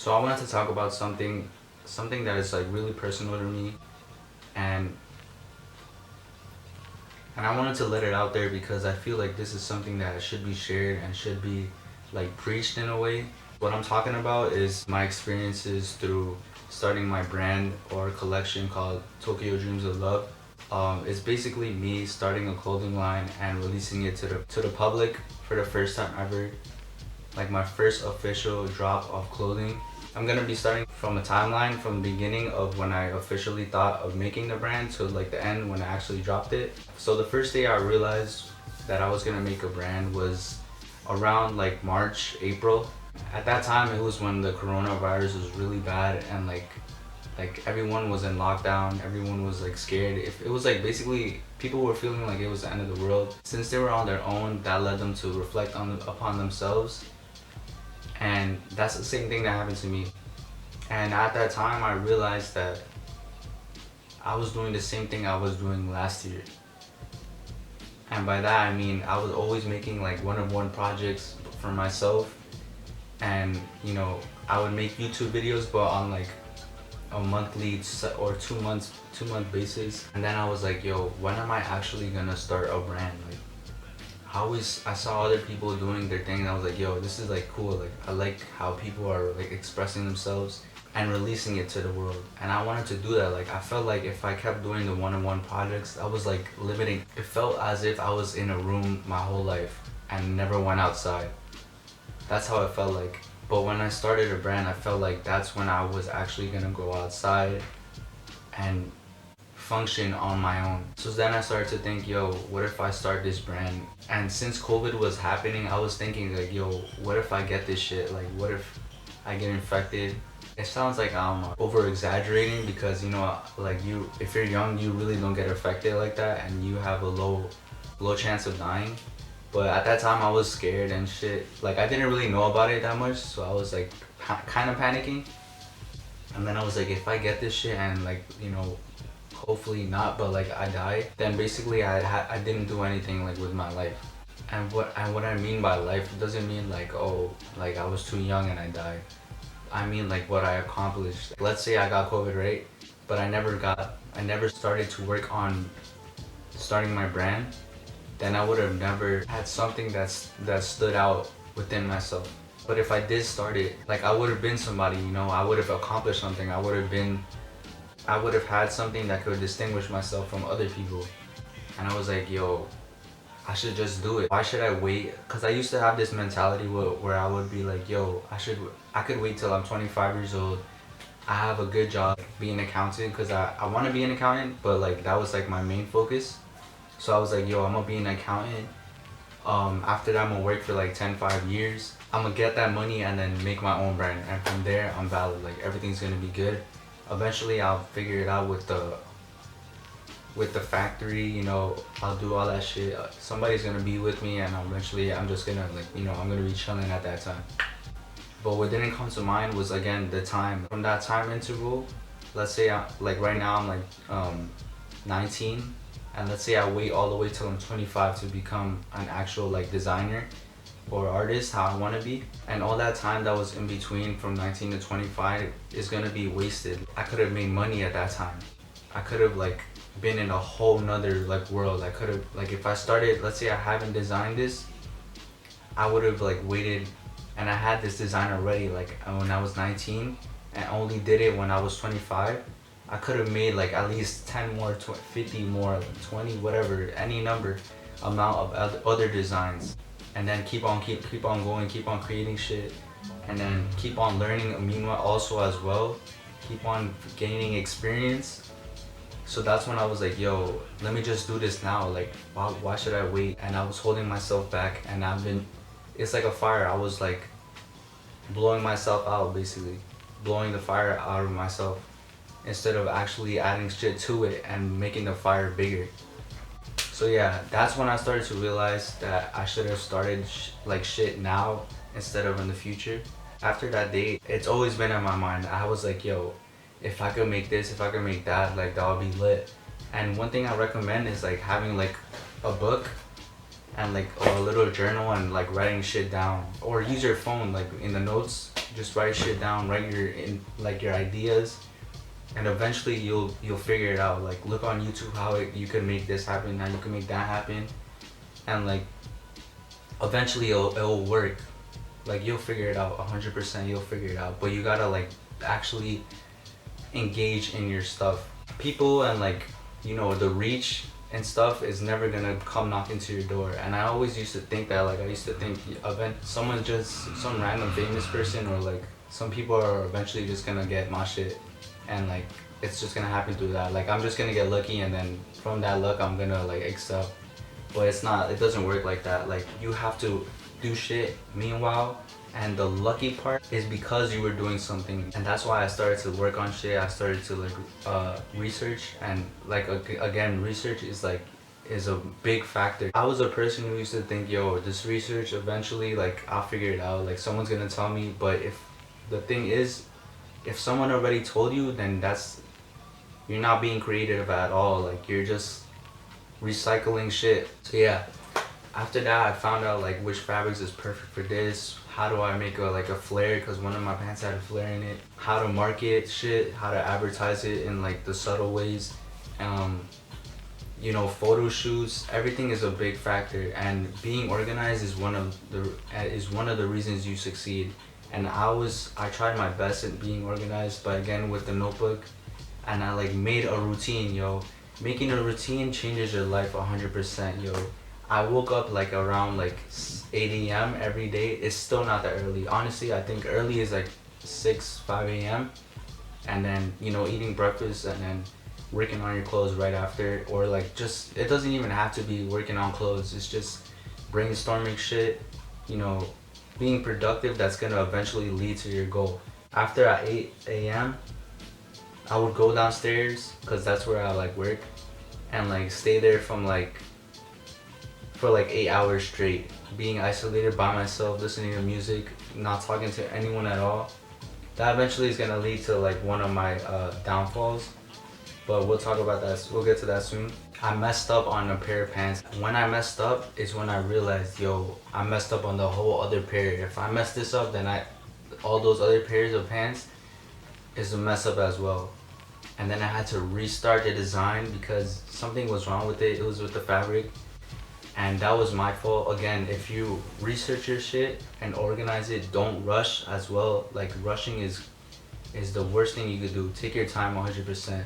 So I wanted to talk about something that is like really personal to me, and I wanted to let it out there because I feel like this is something that should be shared and should be like preached in a way. What I'm talking about is my experiences through starting my brand or collection called Tokyo Dreams of Love. It's basically me starting a clothing line and releasing it to the public for the first time ever, like my first official drop of clothing. I'm gonna be starting from a timeline from the beginning of when I officially thought of making the brand to like the end when I actually dropped it. So the first day I realized that I was gonna make a brand was around like March, April. At that time it was when the coronavirus was really bad and like everyone was in lockdown, everyone was like scared. If it was like basically people were feeling like it was the end of the world. Since they were on their own, that led them to reflect upon themselves, and that's the same thing that happened to me. And at that time I realized that I was doing the same thing I was doing last year. And by that I mean I was always making like one-of-one projects for myself, and I would make YouTube videos but on like a monthly or 2 month basis. And then I was like, yo, when am I actually gonna start a brand? Like, I saw other people doing their thing and I was like, yo, this is like cool. Like, I like how people are like expressing themselves and releasing it to the world, and I wanted to do that. Like, I felt like if I kept doing the one-on-one projects, I was like limiting. It felt as if I was in a room my whole life and never went outside. That's how it felt like. But when I started a brand, I felt like that's when I was actually gonna go outside and function on my own. So then I started to think, yo, what if I start this brand? And since COVID was happening, I was thinking like, yo, what if I get this shit? Like, what if I get infected? It sounds like I'm over exaggerating because like if you're young, you really don't get affected like that, and you have a low chance of dying. But at that time I was scared and shit. Like, I didn't really know about it that much, so I was like kind of panicking. And then I was like, if I get this shit and like, hopefully not, but like I die, then basically I didn't do anything like with my life. And what I mean by life doesn't mean like, oh, like I was too young and I died. I mean like what I accomplished. Let's say I got COVID, right? But I never started to work on starting my brand, then I would have never had something that stood out within myself. But if I did start it, like I would have been somebody, I would have accomplished something. I would have had something that could distinguish myself from other people. And I was like, yo, I should just do it. Why should I wait? Cause I used to have this mentality where I would be like, yo, I could wait till I'm 25 years old. I have a good job, be an accountant, cause I want to be an accountant, but like that was like my main focus. So I was like, yo, I'm gonna be an accountant. After that, I'm gonna work for like 5 years. I'm gonna get that money and then make my own brand. And from there, I'm valid. Like, everything's gonna be good. Eventually, I'll figure it out with the factory. I'll do all that shit. Somebody's gonna be with me, and eventually, I'm just gonna like, I'm gonna be chilling at that time. But what didn't come to mind was again the time. From that time interval, let's say like right now I'm like 19, and let's say I wait all the way till I'm 25 to become an actual like designer or artist, how I want to be, and all that time that was in between from 19 to 25 is gonna be wasted. I could have made money at that time. I could have like been in a whole nother like world. I could have, like, if I started, let's say I haven't designed this, I would have like waited, and I had this design already like when I was 19 and only did it when I was 25. I could have made like at least 10 more, 50 more, 20, whatever, any number amount of other designs, and then keep on going, keep on creating shit, and then keep on learning. Meanwhile, also as well, keep on gaining experience. So that's when I was like, yo, let me just do this now. Like, why should I wait? And I was holding myself back, and it's like a fire. I was like blowing myself out, basically, blowing the fire out of myself, instead of actually adding shit to it and making the fire bigger. So yeah, that's when I started to realize that I should have started like shit now instead of in the future. After that day, it's always been in my mind. I was like, yo, if I could make this, if I could make that, like that would be lit. And one thing I recommend is like having like a book and like a little journal and like writing shit down, or use your phone like in the notes, just write shit down, write your in like your ideas, and eventually you'll figure it out. Like look on YouTube how you could make this happen, how you can make that happen, and like eventually it'll work. Like you'll figure it out 100%. You'll figure it out, but you gotta like actually engage in your stuff. People and like the reach and stuff is never gonna come knocking to your door. And I always used to think that, like I used to think someone, just some random famous person, or like some people are eventually just gonna get my shit, and like it's just gonna happen through that. Like I'm just gonna get lucky, and then from that luck I'm gonna like excel. But it's not, it doesn't work like that. Like you have to do shit meanwhile, and the lucky part is because you were doing something. And that's why I started to work on shit. I started to like research, and like again, research is a big factor. I was a person who used to think, yo, this research eventually, like I'll figure it out, like someone's gonna tell me. But if the thing is, if someone already told you, then you're not being creative at all. Like you're just recycling shit. So yeah, after that I found out like which fabrics is perfect for this. How do I make a flare, because one of my pants had a flare in it. How to market shit, how to advertise it in like the subtle ways. Photo shoots, everything is a big factor, and being organized is one of the reasons you succeed. And I tried my best at being organized, but again with the notebook, and I like made a routine, yo. Making a routine changes your life 100%, yo. I woke up like around like 8 a.m. every day. It's still not that early. Honestly, I think early is like 5 a.m. And then, eating breakfast and then working on your clothes right after. Or like just, it doesn't even have to be working on clothes. It's just brainstorming shit, being productive that's gonna eventually lead to your goal. After at 8 a.m., I would go downstairs, because that's where I like work, and like stay there for like 8 hours straight, being isolated by myself, listening to music, not talking to anyone at all. That eventually is gonna lead to like one of my downfalls, but we'll talk about that. We'll get to that soon. I messed up on a pair of pants. When I messed up is when I realized, yo, I messed up on the whole other pair. If I mess this up, then all those other pairs of pants is a mess up as well. And then I had to restart the design because something was wrong with it. It was with the fabric, and that was my fault. Again, if you research your shit and organize it, don't rush as well. Like rushing is the worst thing you could do. Take your time 100%.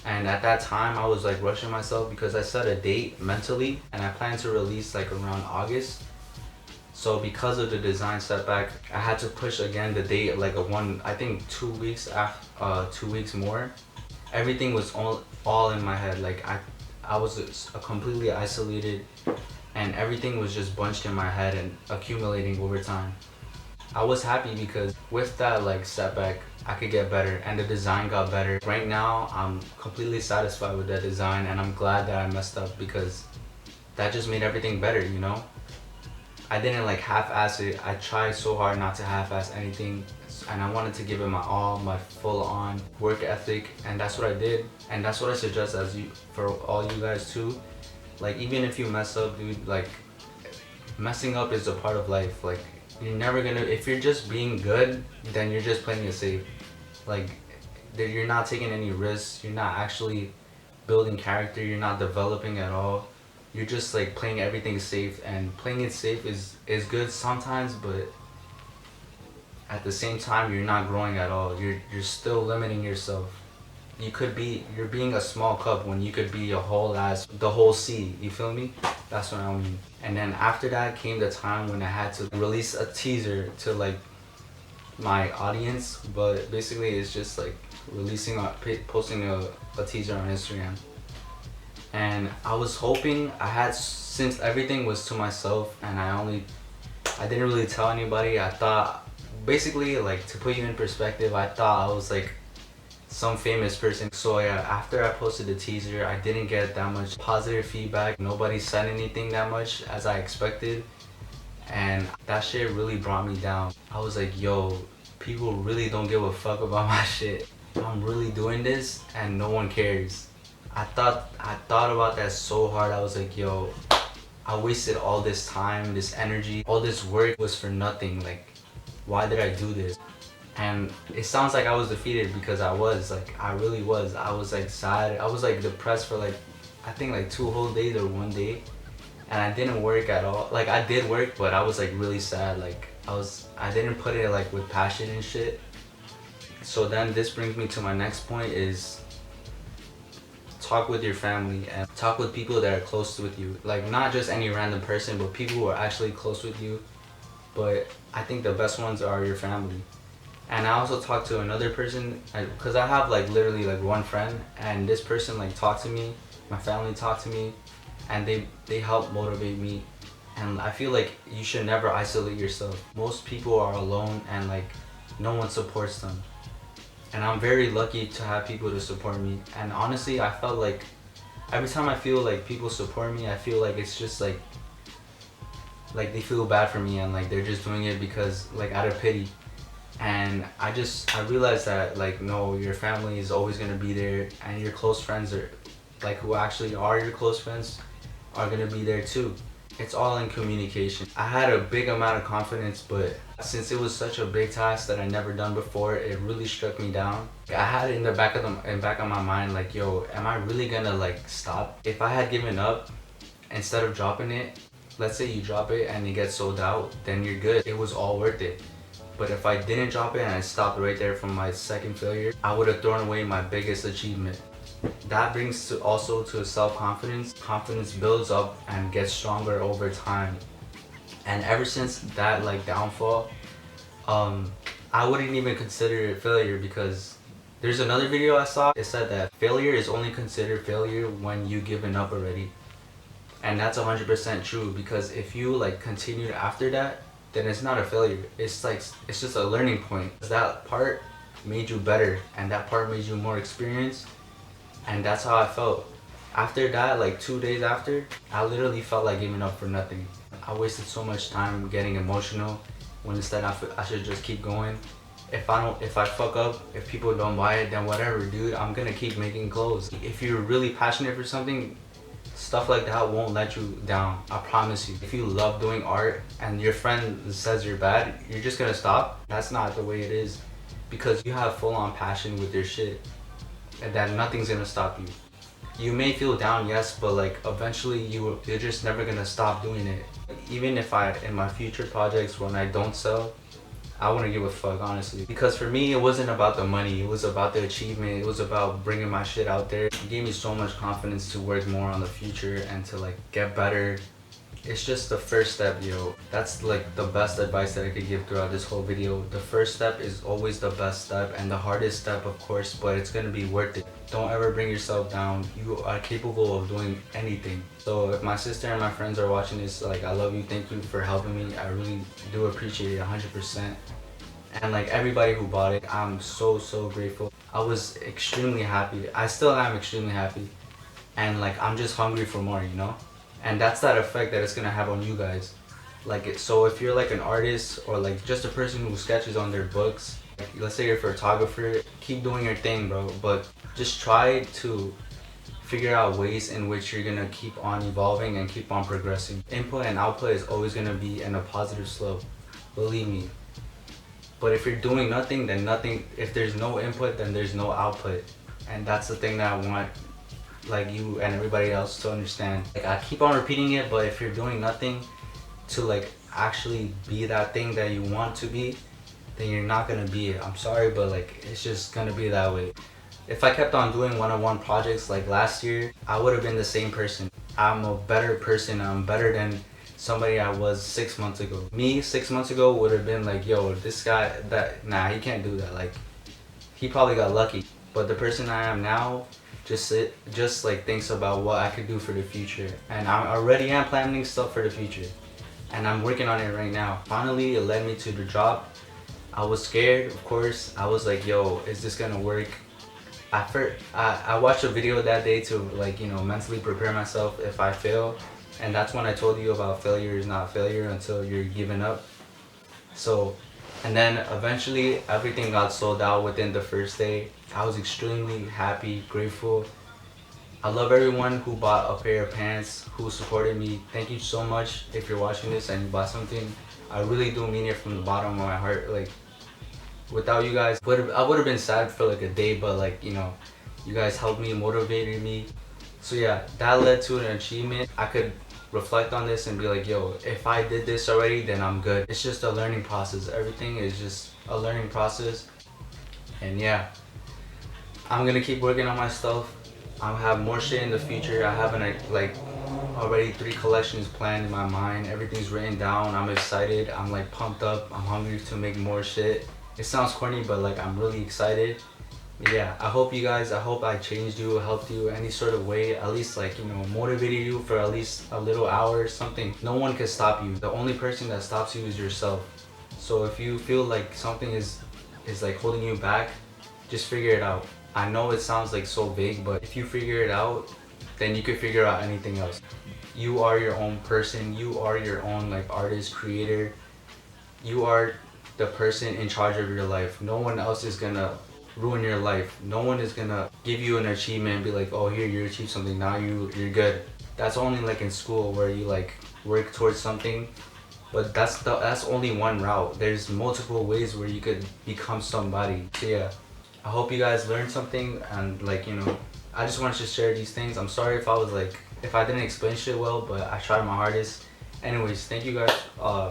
And at that time I was like rushing myself because I set a date mentally, and I planned to release like around August. So because of the design setback, I had to push again the date like I think 2 weeks after, 2 weeks more. Everything was all in my head. Like I was completely isolated, and everything was just bunched in my head and accumulating over time. I was happy because with that like setback, I could get better, and the design got better. Right now, I'm completely satisfied with that design, and I'm glad that I messed up because that just made everything better, I didn't like half-ass it. I tried so hard not to half-ass anything, and I wanted to give it my all, my full-on work ethic, and that's what I did. And that's what I suggest for all you guys too. Like even if you mess up, dude, like messing up is a part of life. Like you're never gonna, if you're just being good, then you're just playing it safe. Like you're not taking any risks. You're not actually building character. You're not developing at all. You're just like playing everything safe, and playing it safe is good sometimes, but at the same time you're not growing at all. You're still limiting yourself. You're being a small cup when you could be the whole sea. You feel me? That's what I mean. And then after that came the time when I had to release a teaser to like my audience, but basically it's just like posting a teaser on Instagram. And I was hoping since everything was to myself and I didn't really tell anybody. I thought, basically, like to put you in perspective, I thought I was like some famous person. So yeah, after I posted the teaser, I didn't get that much positive feedback. Nobody said anything that much as I expected, and that shit really brought me down. I was like, yo, people really don't give a fuck about my shit. I'm really doing this and no one cares. I thought about that so hard. I was like, yo, I wasted all this time, this energy, all this work was for nothing. Like, why did I do this? And it sounds like I was defeated, because I was, like, I really was. I was like sad. I was like depressed for like, I think like 2 whole days or 1 day. And I didn't work at all. Like, I did work, but I was like really sad. Like, I didn't put it like with passion and shit. So then this brings me to my next point, is talk with your family and talk with people that are close with you. Like, not just any random person, but people who are actually close with you. But I think the best ones are your family. And I also talked to another person, because I have like literally like one friend, and this person like talked to me, my family talked to me, and they help motivate me. And I feel like you should never isolate yourself. Most people are alone, and like no one supports them. And I'm very lucky to have people to support me. And honestly, I felt like every time I feel like people support me, I feel like it's just like they feel bad for me, and like they're just doing it because like out of pity. And I realized that like, no, your family is always gonna be there, and your close friends are like, who actually are your close friends, are gonna be there too. It's all in communication. I had a big amount of confidence, but since it was such a big task that I never done before, it really struck me down. I had it in the back of my mind, like, yo, am I really gonna like stop? If I had given up instead of dropping it, let's say you drop it and it gets sold out, then you're good. It was all worth it. But if I didn't drop it and I stopped right there from my second failure, I would have thrown away my biggest achievement. That brings also to self-confidence. Confidence builds up and gets stronger over time. And ever since that like downfall, I wouldn't even consider it failure, because there's another video I saw. It said that failure is only considered failure when you've given up already. And that's 100% true, because if you like continued after that, then it's not a failure. It's like, it's just a learning point. That part made you better, and that part made you more experienced. And that's how I felt. After that, like 2 days after, I literally felt like giving up for nothing. I wasted so much time getting emotional, when instead I should just keep going. If I fuck up, if people don't buy it, then whatever, dude, I'm gonna keep making clothes. If you're really passionate for something, stuff like that won't let you down, I promise you. If you love doing art and your friend says you're bad, you're just gonna stop? That's not the way it is, because you have full-on passion with your shit, and that nothing's gonna stop you. You may feel down, yes, but like eventually you're just never gonna stop doing it. Even if in my future projects, when I don't sell, I wouldn't give a fuck, honestly. Because for me, it wasn't about the money, it was about the achievement, it was about bringing my shit out there. It gave me so much confidence to work more on the future and to like get better. It's just the first step, yo. That's like the best advice that I could give throughout this whole video. The first step is always the best step, and the hardest step, of course, but it's gonna be worth it. Don't ever bring yourself down. You are capable of doing anything. So if my sister and my friends are watching this, like, I love you, thank you for helping me. I really do appreciate it 100%. And like everybody who bought it, I'm so grateful. I was extremely happy. I still am extremely happy. And like, I'm just hungry for more, you know? And that's that effect that it's gonna have on you guys. Like, so if you're like an artist, or like just a person who sketches on their books, like, let's say you're a photographer, keep doing your thing, bro. But just try to figure out ways in which you're gonna keep on evolving and keep on progressing. Input and output is always gonna be in a positive slope, believe me. But if you're doing nothing, then nothing. If there's no input, then there's no output. And that's the thing that I want like you and everybody else to understand. Like, I keep on repeating it, but if you're doing nothing to like actually be that thing that you want to be, then you're not gonna be it. I'm sorry, but like, it's just gonna be that way. If I kept on doing one-on-one projects like last year, I would have been the same person. I'm a better person. I'm better than somebody I was 6 months ago. Me 6 months ago would have been like, yo, this guy, nah, he can't do that. Like, he probably got lucky. But the person I am now just like thinks about what I could do for the future. And I already am planning stuff for the future. And I'm working on it right now. Finally, it led me to the drop. I was scared, of course. I was like, yo, is this gonna work? I watched a video that day to like, you know, mentally prepare myself if I fail. And that's when I told you about failure is not failure until you're giving up. So, and then eventually everything got sold out within the first day. I was extremely happy, grateful. I love everyone who bought a pair of pants, who supported me. Thank you so much if you're watching this and you bought something. I really do mean it from the bottom of my heart. Like, without you guys, I would have been sad for like a day, but like, you know, you guys helped me, motivated me. So yeah, that led to an achievement. I could reflect on this and be like, yo, if I did this already, then I'm good. It's just a learning process. Everything is just a learning process. And yeah, I'm gonna keep working on my stuff. I'll have more shit in the future. I have like already 3 collections planned in my mind. Everything's written down. I'm excited. I'm like pumped up. I'm hungry to make more shit. It sounds corny, but like I'm really excited. Yeah, I hope you guys, I hope I changed you, helped you any sort of way, at least like, you know, motivated you for at least a little hour or something. No one can stop you. The only person that stops you is yourself. So if you feel like something is like holding you back, just figure it out. I know it sounds like so big, but if you figure it out, then you can figure out anything else. You are your own person. You are your own like artist, creator. You are the person in charge of your life. No one else is gonna ruin your life. No one is gonna give you an achievement and be like, oh, here, you achieved something, now you're good. That's only like in school where you like work towards something, but that's only one route. There's multiple ways where you could become somebody. So yeah, I hope you guys learned something, and like, you know, I just wanted to share these things. I'm sorry if I was like, if I didn't explain shit well, but I tried my hardest. Anyways, thank you guys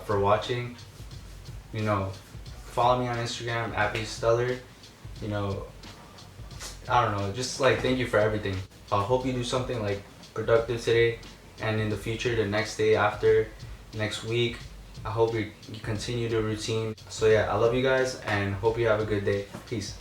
for watching. You know, follow me on Instagram @BSteller. You know, I don't know, just like thank you for everything. I hope you do something like productive today, and in the future, the next day after, next week. I hope you continue the routine. So yeah, I love you guys and hope you have a good day. Peace.